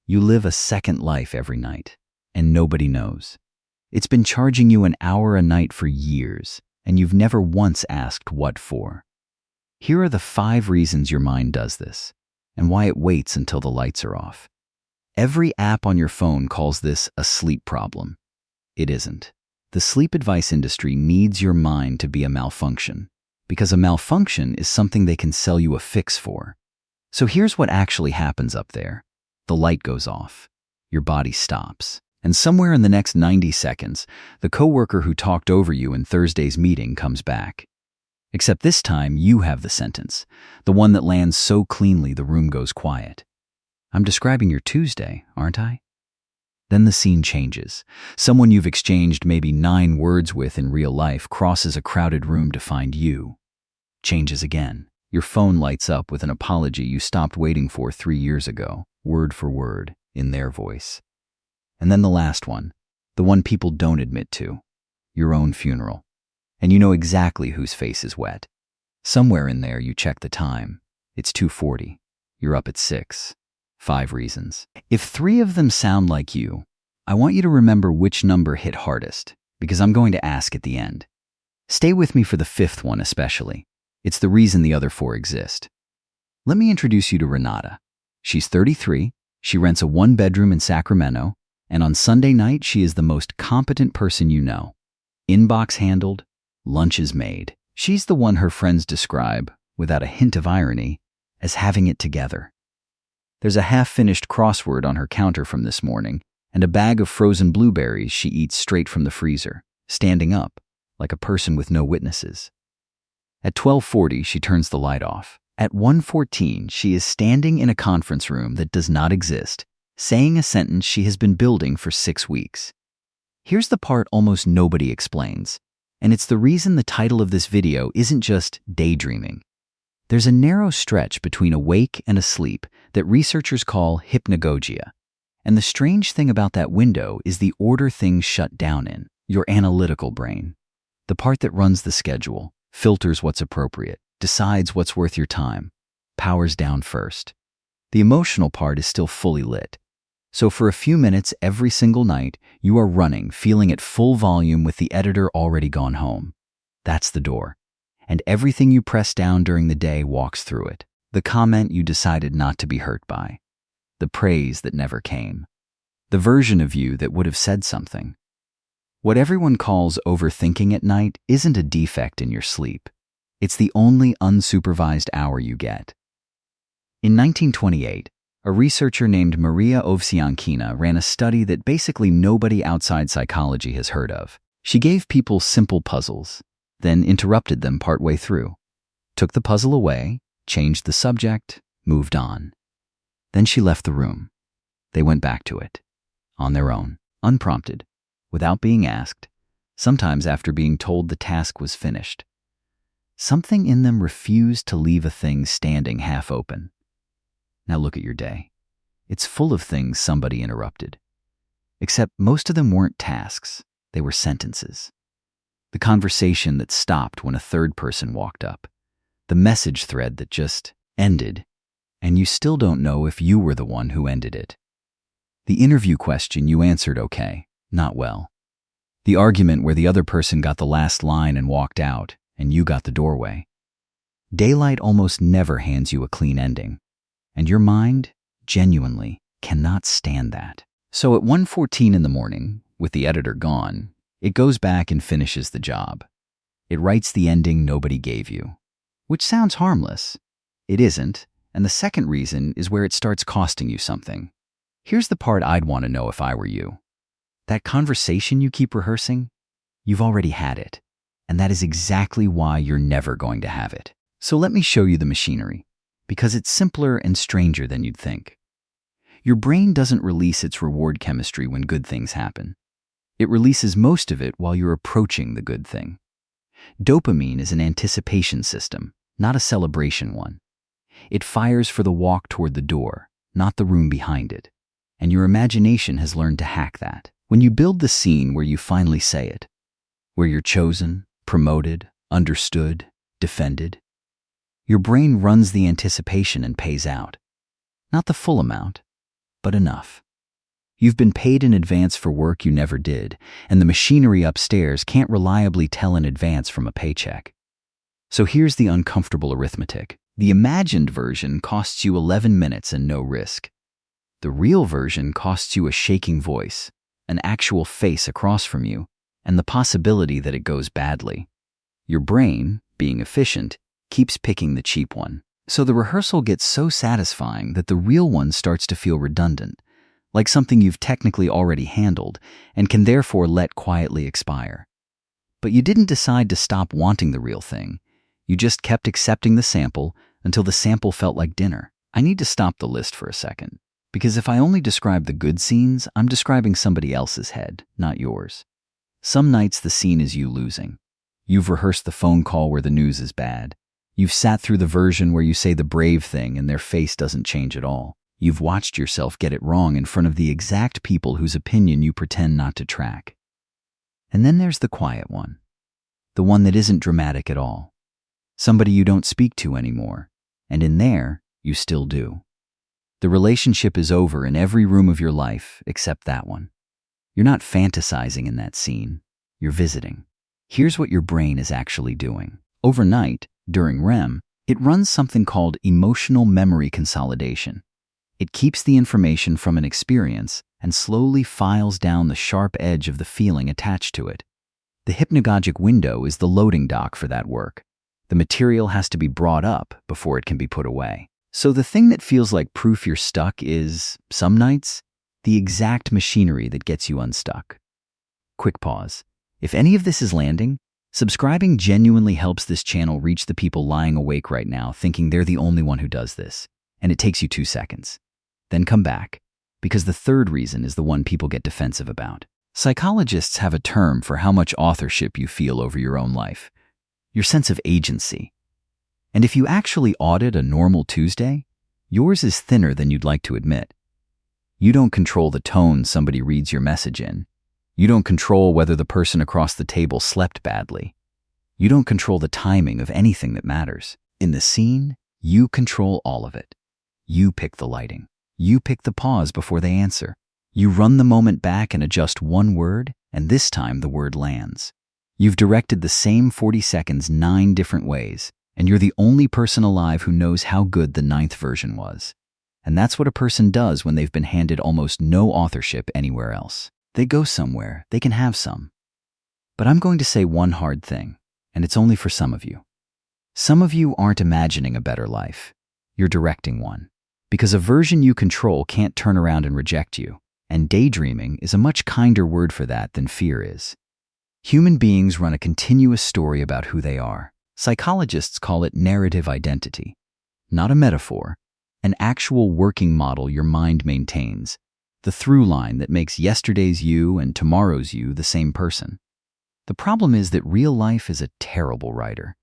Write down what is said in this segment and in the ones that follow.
You live a second life every night, and nobody knows. It's been charging you an hour a night for years, and you've never once asked what for. Here are the 5 reasons your mind does this, and why it waits until the lights are off. Every app on your phone calls this a sleep problem. It isn't. The sleep advice industry needs your mind to be a malfunction, because a malfunction is something they can sell you a fix for. So here's what actually happens up there. The light goes off. Your body stops. And somewhere in the next 90 seconds, the coworker who talked over you in Thursday's meeting comes back. Except this time, you have the sentence, the one that lands so cleanly the room goes quiet. I'm describing your Tuesday, aren't I? Then the scene changes. Someone you've exchanged maybe 9 words with in real life crosses a crowded room to find you. Changes again. Your phone lights up with an apology you stopped waiting for 3 years ago, word for word, in their voice. And then the last one, the one people don't admit to, your own funeral. And you know exactly whose face is wet. Somewhere in there you check the time. It's 2:40. You're up at 6. 5 reasons. If 3 of them sound like you, I want you to remember which number hit hardest, because I'm going to ask at the end. Stay with me for the 5th one especially. It's the reason the other 4 exist. Let me introduce you to Renata. She's 33, she rents a 1-bedroom in Sacramento, and on Sunday night she is the most competent person you know. Inbox handled, lunches made. She's the one her friends describe, without a hint of irony, as having it together. There's a half-finished crossword on her counter from this morning, and a bag of frozen blueberries she eats straight from the freezer, standing up, like a person with no witnesses. At 12:40, she turns the light off. At 1:14, she is standing in a conference room that does not exist, saying a sentence she has been building for 6 weeks. Here's the part almost nobody explains, and it's the reason the title of this video isn't just daydreaming. There's a narrow stretch between awake and asleep that researchers call hypnagogia. And the strange thing about that window is the order things shut down in, your analytical brain. The part that runs the schedule, filters what's appropriate, decides what's worth your time, powers down first. The emotional part is still fully lit. So for a few minutes every single night, you are running, feeling at full volume with the editor already gone home. That's the door. And everything you press down during the day walks through it. The comment you decided not to be hurt by. The praise that never came. The version of you that would have said something. What everyone calls overthinking at night isn't a defect in your sleep. It's the only unsupervised hour you get. In 1928, a researcher named Maria Ovsiankina ran a study that basically nobody outside psychology has heard of. She gave people simple puzzles, then interrupted them partway through, took the puzzle away, changed the subject, moved on. Then she left the room. They went back to it, on their own, unprompted, without being asked, sometimes after being told the task was finished. Something in them refused to leave a thing standing half open. Now look at your day. It's full of things somebody interrupted. Except most of them weren't tasks, they were sentences. The conversation that stopped when a third person walked up. The message thread that just ended, and you still don't know if you were the one who ended it. The interview question you answered okay, not well. The argument where the other person got the last line and walked out, and you got the doorway. Daylight almost never hands you a clean ending, and your mind, genuinely, cannot stand that. So at 1:14 in the morning, with the editor gone, it goes back and finishes the job. It writes the ending nobody gave you, which sounds harmless. It isn't, and the second reason is where it starts costing you something. Here's the part I'd want to know if I were you. That conversation you keep rehearsing, you've already had it, and that is exactly why you're never going to have it. So let me show you the machinery, because it's simpler and stranger than you'd think. Your brain doesn't release its reward chemistry when good things happen. It releases most of it while you're approaching the good thing. Dopamine is an anticipation system, not a celebration one. It fires for the walk toward the door, not the room behind it. And your imagination has learned to hack that. When you build the scene where you finally say it, where you're chosen, promoted, understood, defended, your brain runs the anticipation and pays out. Not the full amount, but enough. You've been paid in advance for work you never did, and the machinery upstairs can't reliably tell in advance from a paycheck. So here's the uncomfortable arithmetic. The imagined version costs you 11 minutes and no risk. The real version costs you a shaking voice, an actual face across from you, and the possibility that it goes badly. Your brain, being efficient, keeps picking the cheap one. So the rehearsal gets so satisfying that the real one starts to feel redundant, like something you've technically already handled and can therefore let quietly expire. But you didn't decide to stop wanting the real thing. You just kept accepting the sample until the sample felt like dinner. I need to stop the list for a second, because if I only describe the good scenes, I'm describing somebody else's head, not yours. Some nights the scene is you losing. You've rehearsed the phone call where the news is bad. You've sat through the version where you say the brave thing and their face doesn't change at all. You've watched yourself get it wrong in front of the exact people whose opinion you pretend not to track. And then there's the quiet one, the one that isn't dramatic at all. Somebody you don't speak to anymore, and in there, you still do. The relationship is over in every room of your life except that one. You're not fantasizing in that scene, you're visiting. Here's what your brain is actually doing. Overnight, during REM, it runs something called emotional memory consolidation. It keeps the information from an experience and slowly files down the sharp edge of the feeling attached to it. The hypnagogic window is the loading dock for that work. The material has to be brought up before it can be put away. So the thing that feels like proof you're stuck is, some nights, the exact machinery that gets you unstuck. Quick pause. If any of this is landing, subscribing genuinely helps this channel reach the people lying awake right now thinking they're the only one who does this, and it takes you 2 seconds. Then come back, because the third reason is the one people get defensive about. Psychologists have a term for how much authorship you feel over your own life, your sense of agency. And if you actually audit a normal Tuesday, yours is thinner than you'd like to admit. You don't control the tone somebody reads your message in. You don't control whether the person across the table slept badly. You don't control the timing of anything that matters. In the scene, you control all of it. You pick the lighting. You pick the pause before they answer. You run the moment back and adjust one word, and this time the word lands. You've directed the same 40 seconds 9 different ways, and you're the only person alive who knows how good the 9th version was. And that's what a person does when they've been handed almost no authorship anywhere else. They go somewhere, they can have some. But I'm going to say one hard thing, and it's only for some of you. Some of you aren't imagining a better life. You're directing one. Because a version you control can't turn around and reject you, and daydreaming is a much kinder word for that than fear is. Human beings run a continuous story about who they are. Psychologists call it narrative identity. Not a metaphor, an actual working model your mind maintains, the through line that makes yesterday's you and tomorrow's you the same person. The problem is that real life is a terrible writer.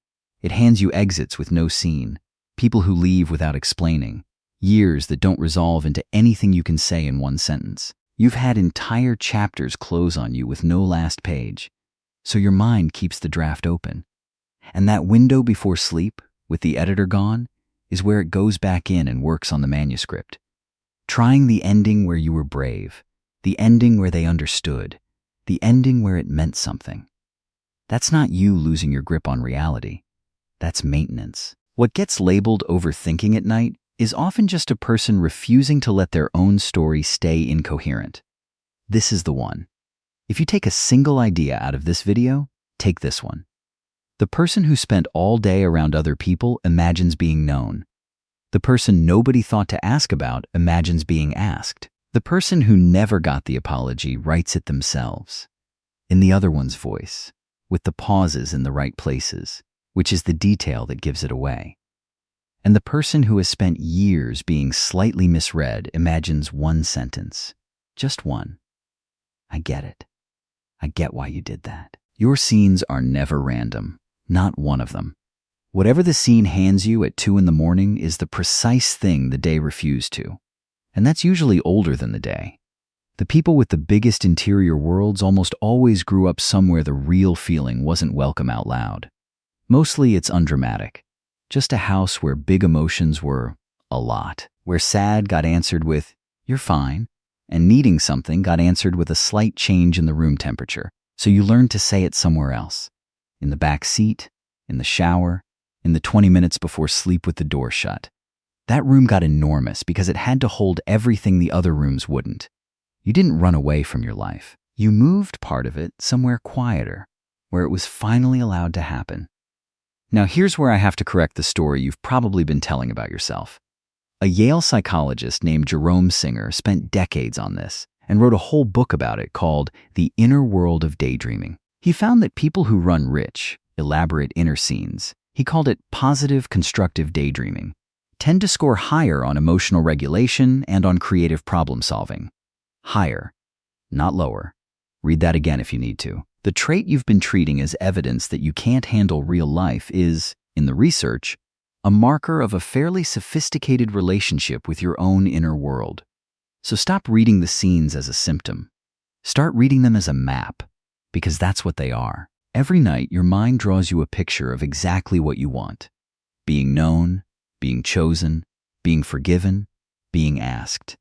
It hands you exits with no scene, people who leave without explaining, years that don't resolve into anything you can say in one sentence. You've had entire chapters close on you with no last page, so your mind keeps the draft open. And that window before sleep, with the editor gone, is where it goes back in and works on the manuscript. Trying the ending where you were brave, the ending where they understood, the ending where it meant something. That's not you losing your grip on reality. That's maintenance. What gets labeled overthinking at night is often just a person refusing to let their own story stay incoherent. This is the one. If you take a single idea out of this video, take this one. The person who spent all day around other people imagines being known. The person nobody thought to ask about imagines being asked. The person who never got the apology writes it themselves, in the other one's voice, with the pauses in the right places, which is the detail that gives it away. And the person who has spent years being slightly misread imagines one sentence, just one. I get it. I get why you did that. Your scenes are never random, not one of them. Whatever the scene hands you at 2 a.m. is the precise thing the day refused to. And that's usually older than the day. The people with the biggest interior worlds almost always grew up somewhere the real feeling wasn't welcome out loud. Mostly it's undramatic. Just a house where big emotions were a lot, where sad got answered with, You're fine. And needing something got answered with a slight change in the room temperature, so you learned to say it somewhere else. In the back seat, in the shower, in the 20 minutes before sleep with the door shut. That room got enormous because it had to hold everything the other rooms wouldn't. You didn't run away from your life. You moved part of it somewhere quieter, where it was finally allowed to happen. Now here's where I have to correct the story you've probably been telling about yourself. A Yale psychologist named Jerome Singer spent decades on this and wrote a whole book about it called The Inner World of Daydreaming. He found that people who run rich, elaborate inner scenes, he called it positive constructive daydreaming, tend to score higher on emotional regulation and on creative problem solving. Higher, not lower. Read that again if you need to. The trait you've been treating as evidence that you can't handle real life is, in the research, a marker of a fairly sophisticated relationship with your own inner world. So stop reading the scenes as a symptom. Start reading them as a map, because that's what they are. Every night, your mind draws you a picture of exactly what you want. Being known, being chosen, being forgiven, being asked.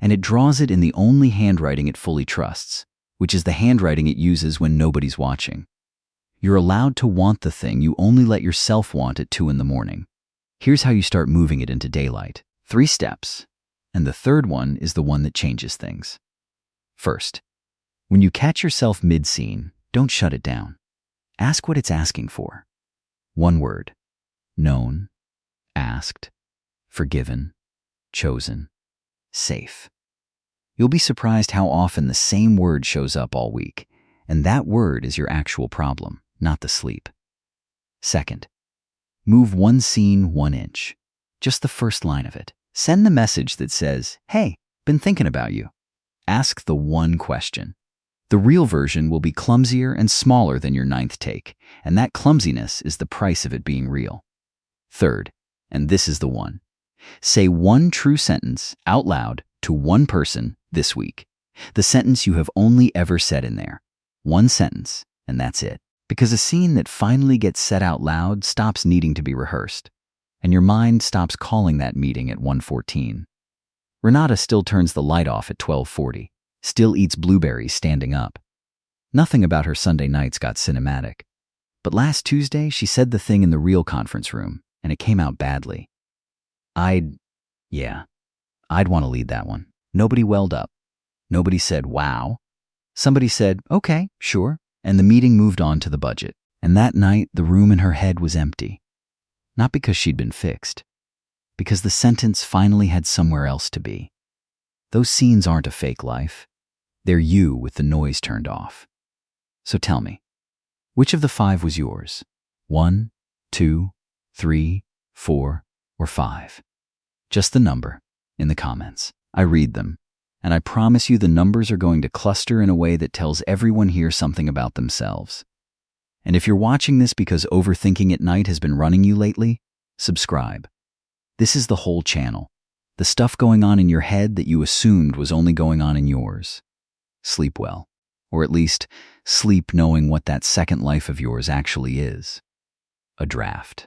And it draws it in the only handwriting it fully trusts, which is the handwriting it uses when nobody's watching. You're allowed to want the thing you only let yourself want at 2 a.m. Here's how you start moving it into daylight. 3 steps. And the third one is the one that changes things. First, when you catch yourself mid-scene, don't shut it down. Ask what it's asking for. 1 word. Known, asked, forgiven, chosen, safe. You'll be surprised how often the same word shows up all week, and that word is your actual problem, not the sleep. Second, move 1 scene 1 inch. Just the first line of it. Send the message that says, "Hey, been thinking about you." Ask the one question. The real version will be clumsier and smaller than your 9th take, and that clumsiness is the price of it being real. Third, and this is the one, say 1 true sentence out loud to 1 person this week. The sentence you have only ever said in there. 1 sentence, and that's it. Because a scene that finally gets said out loud stops needing to be rehearsed, and your mind stops calling that meeting at 1:14. Renata still turns the light off at 12:40, still eats blueberries standing up. Nothing about her Sunday nights got cinematic. But last Tuesday, she said the thing in the real conference room, and it came out badly. I'd want to lead that one. Nobody welled up. Nobody said, wow. Somebody said, okay, sure, and the meeting moved on to the budget. And that night, the room in her head was empty. Not because she'd been fixed, because the sentence finally had somewhere else to be. Those scenes aren't a fake life. They're you with the noise turned off. So tell me, which of the 5 was yours? 1, 2, 3, 4, or 5? Just the number in the comments. I read them, and I promise you the numbers are going to cluster in a way that tells everyone here something about themselves. And if you're watching this because overthinking at night has been running you lately, subscribe. This is the whole channel. The stuff going on in your head that you assumed was only going on in yours. Sleep well, or at least sleep knowing what that second life of yours actually is. A draft.